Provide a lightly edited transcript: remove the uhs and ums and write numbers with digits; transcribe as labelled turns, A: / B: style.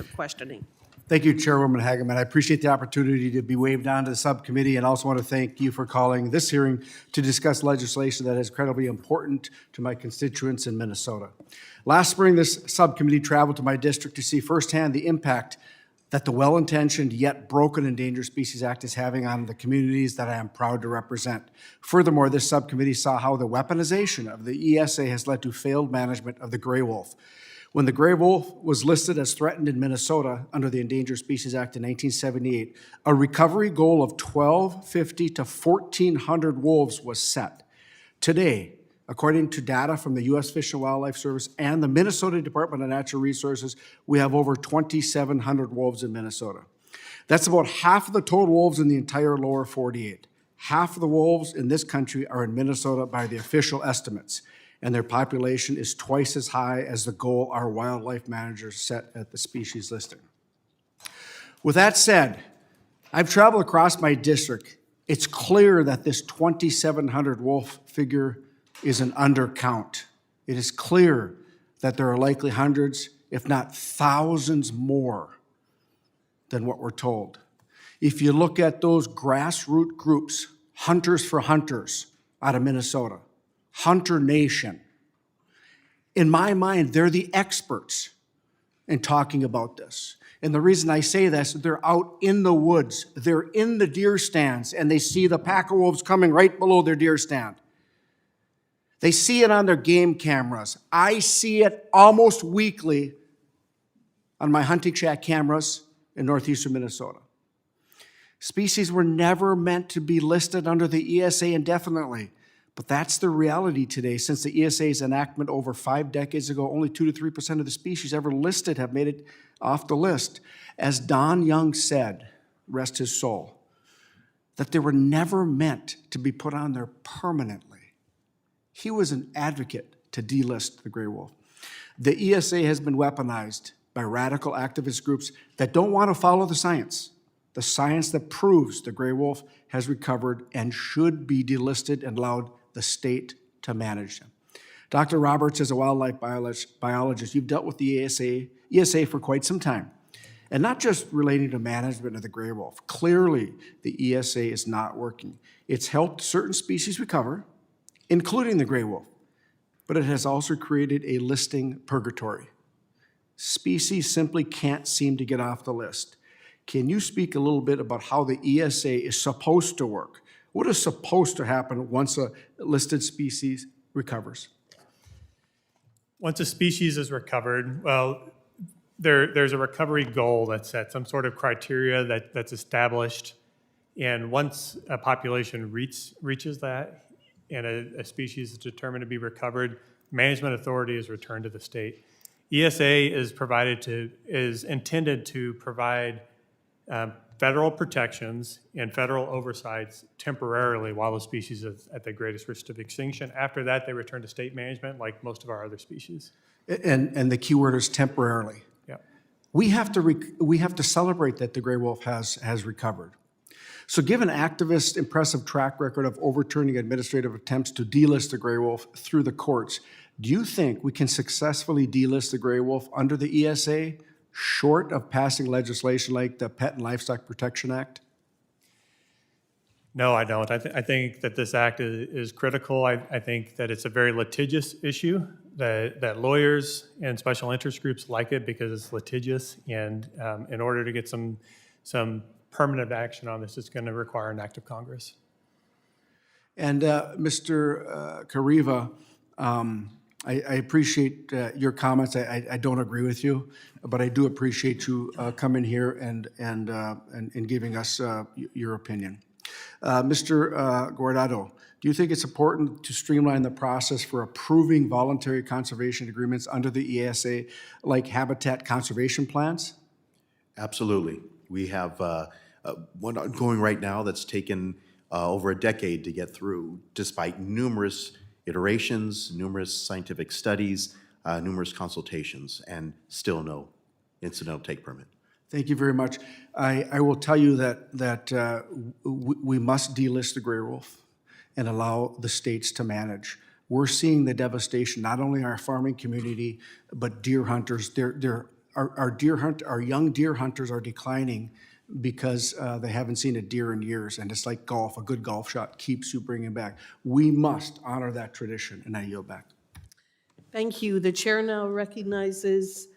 A: of questioning.
B: Thank you, Chairwoman Hageman. I appreciate the opportunity to be waved on to the subcommittee, and also want to thank you for calling this hearing to discuss legislation that is incredibly important to my constituents in Minnesota. Last spring, this subcommittee traveled to my district to see firsthand the impact that the well-intentioned yet broken Endangered Species Act is having on the communities that I am proud to represent. Furthermore, this subcommittee saw how the weaponization of the ESA has led to failed management of the gray wolf. When the gray wolf was listed as threatened in Minnesota under the Endangered Species Act in 1978, a recovery goal of 1,250 to 1,400 wolves was set. Today, according to data from the U.S. Fish and Wildlife Service and the Minnesota Department of Natural Resources, we have over 2,700 wolves in Minnesota. That's about half of the total wolves in the entire lower 48. Half of the wolves in this country are in Minnesota by the official estimates, and their population is twice as high as the goal our wildlife managers set at the species listing. With that said, I've traveled across my district. It's clear that this 2,700 wolf figure is an undercount. It is clear that there are likely hundreds, if not thousands more than what we're told. If you look at those grassroots groups, Hunters for Hunters out of Minnesota, Hunter Nation, in my mind, they're the experts in talking about this. And the reason I say this, they're out in the woods, they're in the deer stands, and they see the pack of wolves coming right below their deer stand. They see it on their game cameras. I see it almost weekly on my hunting shack cameras in northeastern Minnesota. Species were never meant to be listed under the ESA indefinitely, but that's the reality today. Since the ESA's enactment over 5 decades ago, only 2 to 3% of the species ever listed have made it off the list. As Don Young said, rest his soul, that they were never meant to be put on there permanently. He was an advocate to delist the gray wolf. The ESA has been weaponized by radical activist groups that don't want to follow the science that proves the gray wolf has recovered and should be delisted and allowed the state to manage them. Dr. Roberts, as a wildlife biologist, you've dealt with the ESA for quite some time, and not just relating to management of the gray wolf. Clearly, the ESA is not working. It's helped certain species recover, including the gray wolf, but it has also created a listing purgatory. Species simply can't seem to get off the list. Can you speak a little bit about how the ESA is supposed to work? What is supposed to happen once a listed species recovers?
C: Once a species is recovered, well, there's a recovery goal that's set, some sort of criteria that's established. And once a population reaches that and a species is determined to be recovered, management authority is returned to the state. ESA is intended to provide federal protections and federal oversights temporarily while the species is at the greatest risk of extinction. After that, they return to state management like most of our other species.
B: And the key word is temporarily.
C: Yeah.
B: We have to celebrate that the gray wolf has recovered. So given activists' impressive track record of overturning administrative attempts to delist the gray wolf through the courts, do you think we can successfully delist the gray wolf under the ESA, short of passing legislation like the Pet and Livestock Protection Act?
C: No, I don't. I think that this act is critical. I think that it's a very litigious issue, that lawyers and special interest groups like it because it's litigious, and in order to get some permanent action on this, it's going to require an act of Congress.
B: And Mr. Kariva, I appreciate your comments. I don't agree with you, but I do appreciate you coming here and giving us your opinion. Mr. Guardado, do you think it's important to streamline the process for approving voluntary conservation agreements under the ESA, like habitat conservation plans?
D: Absolutely. We have one ongoing right now that's taken over a decade to get through, despite numerous iterations, numerous scientific studies, numerous consultations, and still no incidental take permit.
B: Thank you very much. I will tell you that we must delist the gray wolf and allow the states to manage. We're seeing the devastation, not only in our farming community, but deer hunters. There our young deer hunters are declining because they haven't seen a deer in years, and it's like golf. A good golf shot keeps you bringing back. We must honor that tradition, and I yield back.
A: Thank you. The chair now recognizes